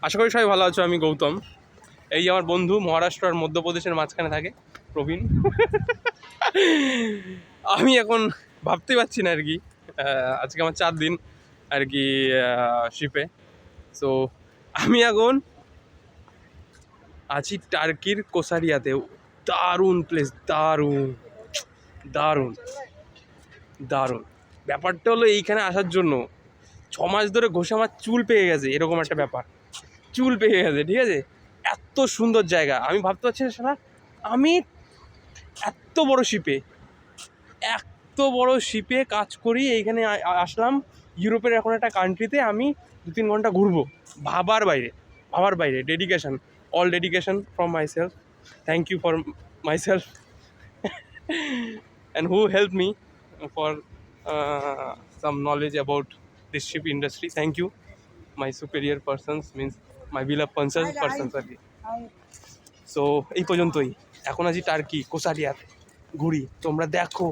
আশা করি সবাই ভালো আছো। আমি গৌতম, এই আমার বন্ধু মহারাষ্ট্র আর মধ্যপ্রদেশের মাঝখানে থাকে প্রবীণ। আমি এখন ভাবতে পারছি না আর কি, আজকে আমার 4 দিন আর কি শিপে। সো আমি এখন আছি টার্কির কোসারিয়াতে। দারুণ প্লেস, দারুণ দারুণ দারুণ। ব্যাপারটা হলো এইখানে আসার জন্য 6 মাস ধরে ঘষে আমার চুল পেয়ে গেছে, এরকম একটা ব্যাপার। চুল পেয়ে গেছে, ঠিক আছে। এত সুন্দর জায়গা, আমি ভাবতে পারছি না সারা আমি এত বড় শিপে কাজ করি। এইখানে আসলাম ইউরোপের এখন একটা কান্ট্রিতে, আমি 2-3 ঘন্টা ঘুরবো। ভাবার বাইরে dedication, all dedication from my self. Thank you for my self and who help me for some knowledge about this ship industry. Thank you, my superior persons, means my beloved persons আর কি। So এই পর্যন্তই। এখন আছি turkey কোসারিয়াতে, ঘুরি, তোমরা দেখো